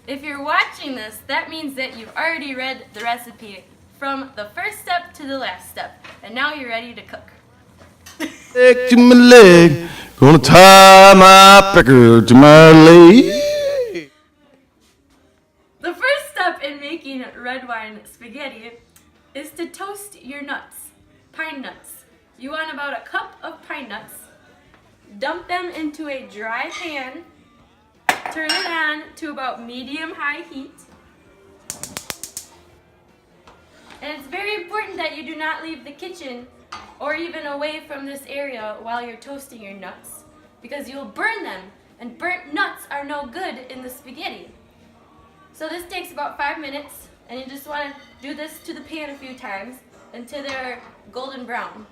If you're watching this, that means that you've already read the recipe from the first step to the last step, and now you're ready to cook. Leg to my leg, gonna tie my pecker to my leg. The first step in making red wine spaghetti is to toast your nuts, pine nuts. You want about a cup of pine nuts. Dump them into a dry pan. Turn it on to about medium-high heat. And it's very important that you do not leave the kitchen or even away from this area while you're toasting your nuts, because you'll burn them, and burnt nuts are no good in the spaghetti. So this takes about 5 minutes, and you just want to do this to the pan a few times until they're golden brown.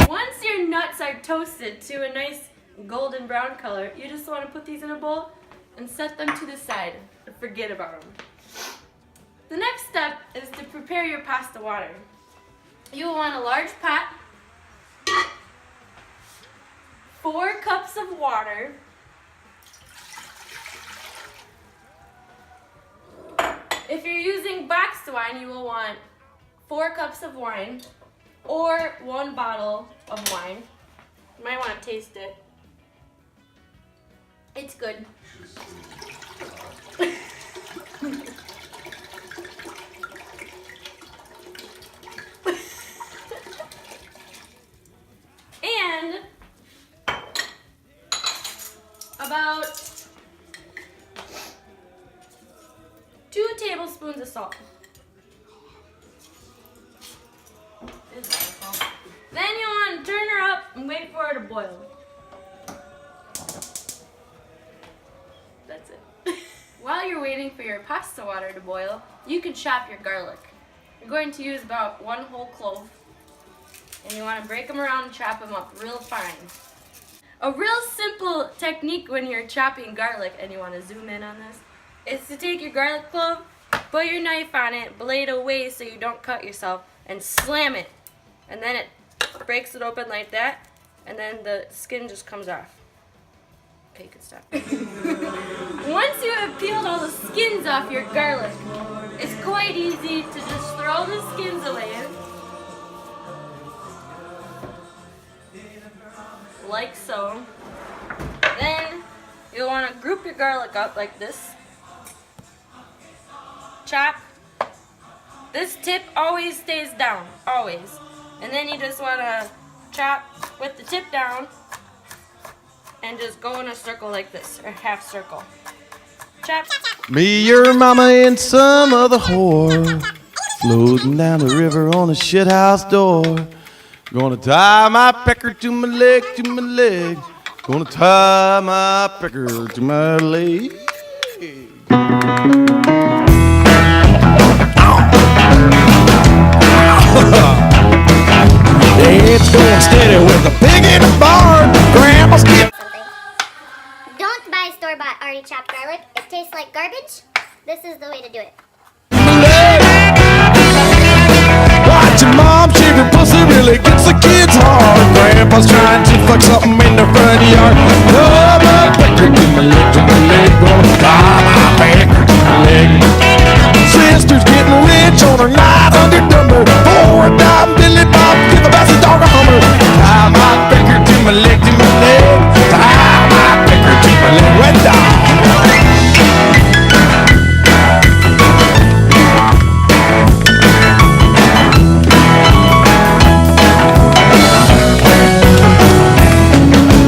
Once your nuts are toasted to a nice golden brown color, you just want to put these in a bowl and set them to the side and forget about them. The next step is to prepare your pasta water. You will want a large pot, 4 cups of water, if you're using boxed wine, you will want 4 cups of wine or 1 bottle of wine. You might want to taste it. It's good. And about 2 tablespoons of salt. Then you want to turn her up and wait for her to boil. That's it. While you're waiting for your pasta water to boil, you can chop your garlic. You're going to use about 1 whole clove, and you want to break them around and chop them up real fine. A real simple technique when you're chopping garlic, and you want to zoom in on this, is to take your garlic clove, put your knife on it, blade away so you don't cut yourself, and slam it. And then it breaks it open like that, and then the skin just comes off. Okay, you can stop. Once you have peeled all the skins off your garlic, it's quite easy to just throw the skins away. Like so. Then you'll want to group your garlic up like this. Chop. This tip always stays down, always. And then you just want to chop with the tip down and just go in a circle like this, or half circle. Chop. Me, your mama, and some other whore floating down the river on a shithouse door. Gonna tie my pecker to my leg, to my leg. Gonna tie my pecker to my leg. It's going steady with a pig in the barn. Grandma's getting Don't buy store-bought already chopped garlic. It tastes like garbage. This is the way to do it. Watch your mom shake her pussy, really gets the kids hard. Grandpa's trying to fuck something in the front yard. Oh, my pecker to my leg, gonna tie my pecker to my leg. Sister's getting rich on her night under dumber. For a dime, Billy Bob, give a bass a dog a hummer. Tie my pecker to my leg, to my leg. Tie my pecker to my leg, red dog.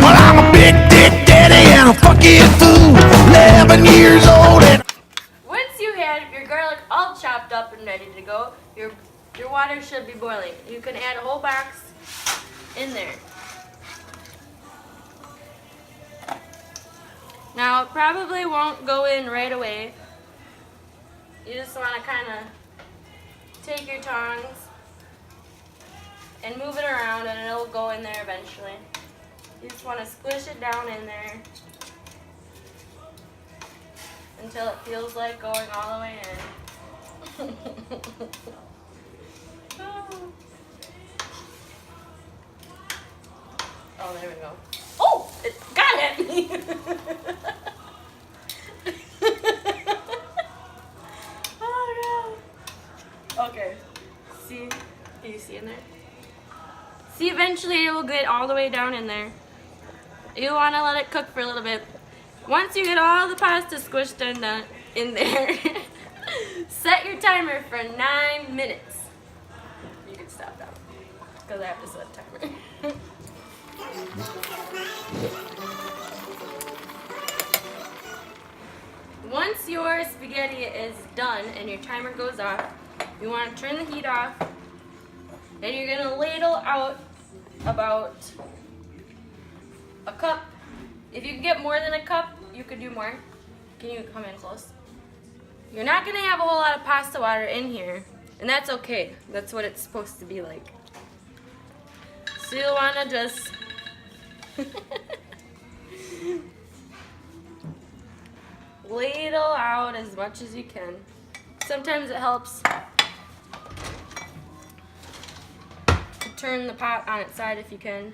Well, I'm a big dick daddy and a fucking fool. 11 years old and Once you have your garlic all chopped up and ready to go, your water should be boiling. You can add a whole box in there. Now, it probably won't go in right away. You just want to kind of take your tongs and move it around, and it'll go in there eventually. You just want to squish it down in there. until it feels like going all the way in. Oh, there we go. Oh, it got at me. Oh no. Okay. See? Can you see in there? See, eventually it will get all the way down in there. You want to let it cook for a little bit. Once you get all the pasta squished in there, set your timer for 9 minutes. You can stop now, because I have to set a timer. Once your spaghetti is done and your timer goes off, you want to turn the heat off, and you're going to ladle out about a cup. If you can get more than a cup, you could do more. Can you come in close? You're not going to have a whole lot of pasta water in here, and that's okay. That's what it's supposed to be like. So you'll want to just ladle out as much as you can. Sometimes it helps to turn the pot on its side if you can,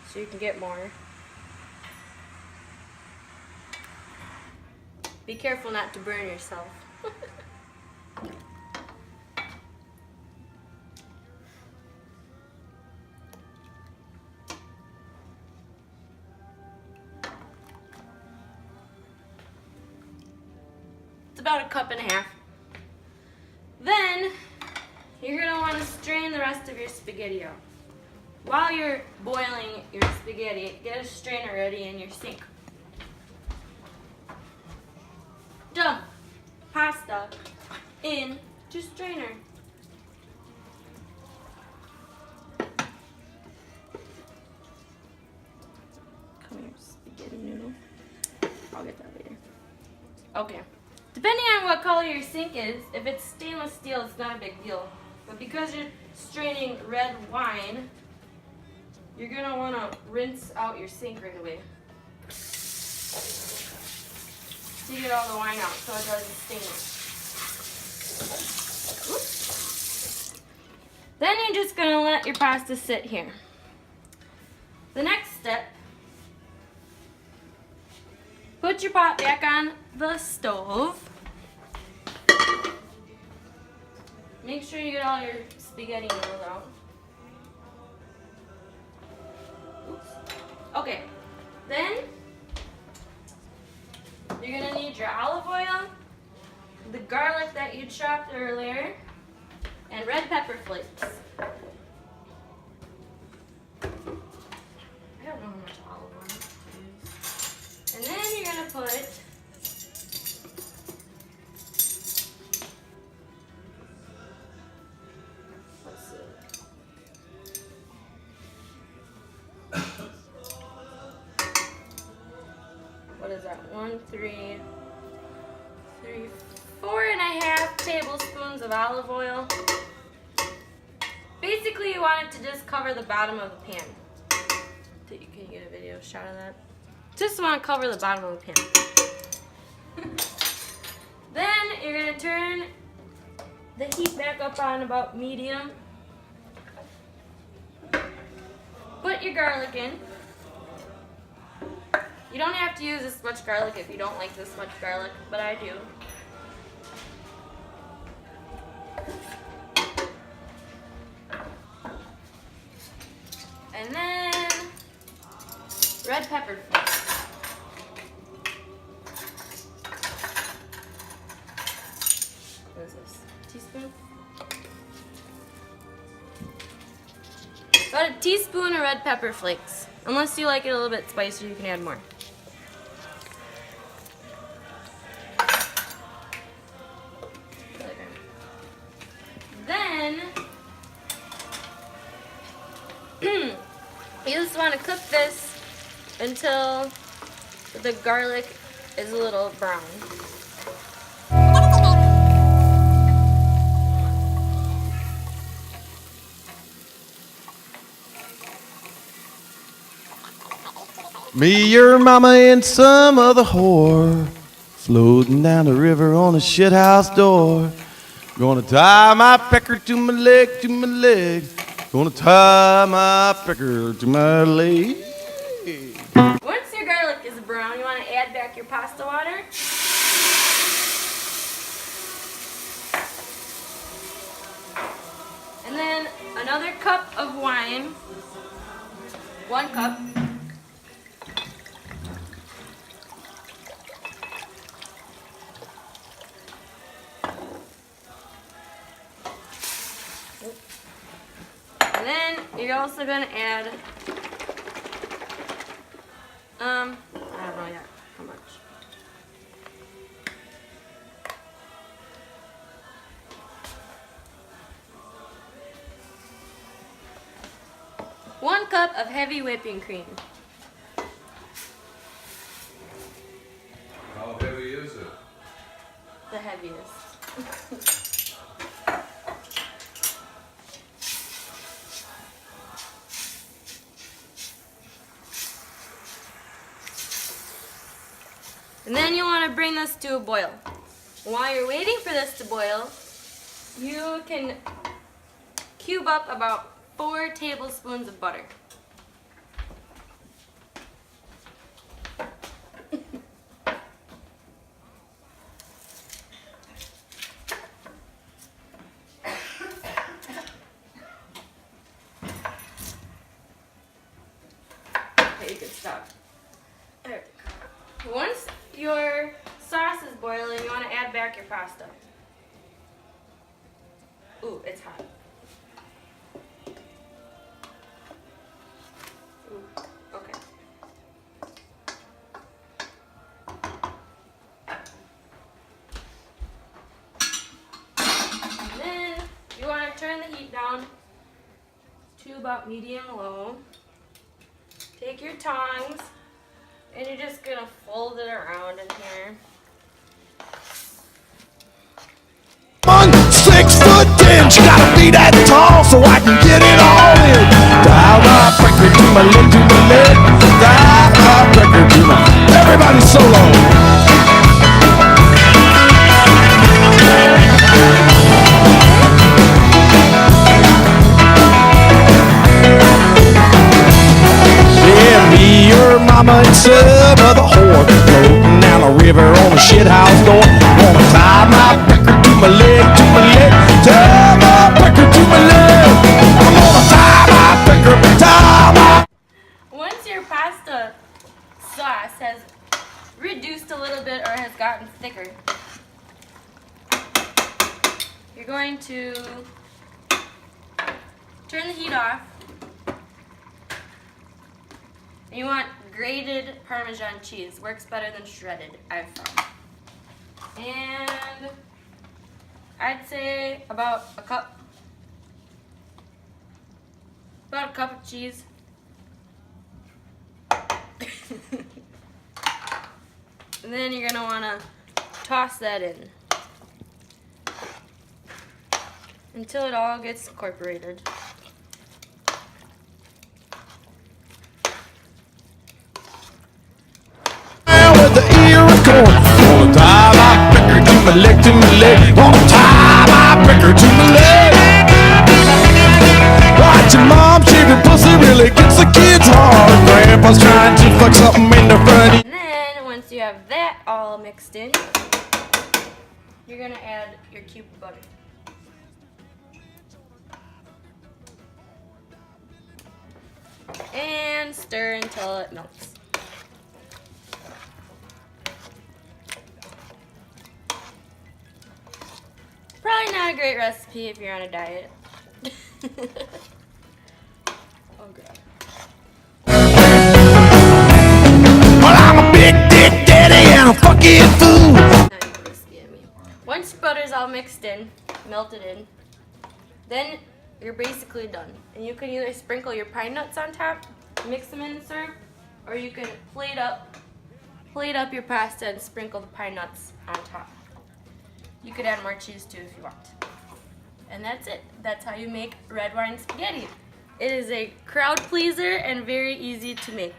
so you can get more. Be careful not to burn yourself. It's about a cup and a half. Then you're going to want to strain the rest of your spaghetti out. While you're boiling your spaghetti, get a strainer ready in your sink. Dump pasta into strainer. Come here, spaghetti noodle. I'll get that later. Okay. Depending on what color your sink is, if it's stainless steel, it's not a big deal. But because you're straining red wine, you're going to want to rinse out your sink right away. So you get all the wine out so it doesn't stain it. Oops. Then you're just going to let your pasta sit here. The next step, put your pot back on the stove. Make sure you get all your spaghetti noodles out. Oops. Okay, then you're gonna need your olive oil, the garlic that you chopped earlier, and red pepper flakes. I don't know how much olive oil to use. And then you're gonna put what is that? 4.5 tablespoons of olive oil. Basically, you want it to just cover the bottom of the pan. Can you get a video shot of that? Just want to cover the bottom of the pan. Then you're going to turn the heat back up on about medium. Put your garlic in. You don't have to use this much garlic if you don't like this much garlic, but I do. And then red pepper flakes. What is this? Teaspoon? About a teaspoon of red pepper flakes. Unless you like it a little bit spicier, you can add more. Then you just want to cook this until the garlic is a little brown. Me, your mama, and some other whore Floating down the river on a shithouse door. Gonna tie my pecker to my leg, to my leg. Gonna tie my pecker to my leg. Once your garlic is brown, you want to add back your pasta water. And then another cup of wine. 1 cup. And then you're also going to add, I don't know yet how much. One cup of heavy whipping cream. How heavy is it? The heaviest. And then you want to bring this to a boil. While you're waiting for this to boil, you can cube up about 4 tablespoons of butter. Okay, you can stop. There. Once your sauce is boiling, you want to add back your pasta. Ooh, it's hot. Ooh, okay. And then you want to turn the heat down to about medium-low. Take your tongs. And you're just gonna fold it around in here. I'm 6'10", she gotta be that tall so I can get it all in. Dial my breaker to my leg, to my leg. Dial my breaker to my. Everybody solo. Yeah, me, your mama, and some other whore floating down the river on a shithouse door. Gonna tie my pecker to my leg, to my leg. Tie my pecker to my leg. I'm gonna tie my pecker, tie my. Once your pasta sauce has reduced a little bit or has gotten thicker, you're going to turn the heat off. And you want grated Parmesan cheese. Works better than shredded, I've found. And I'd say about a cup of cheese. And then you're gonna wanna toss that in until it all gets incorporated. The ear of corn. Gonna tie my pecker to my leg, to my leg. Gonna tie my pecker to my leg. Watching mom shaving pussy really gets the kids hard. Grandpa's trying to fuck something in the front. And then once you have that all mixed in, you're gonna add your cube of butter. And stir until it melts. Probably not a great recipe if you're on a diet. Oh god. Well, I'm a big dick daddy and a fucking fool. Now you put whiskey at me. Once butter's all mixed in, melted in, then you're basically done. And you can either sprinkle your pine nuts on top, mix them in and serve, or you can plate up your pasta and sprinkle the pine nuts on top. You could add more cheese too if you want. And that's it. That's how you make red wine spaghetti. It is a crowd pleaser and very easy to make.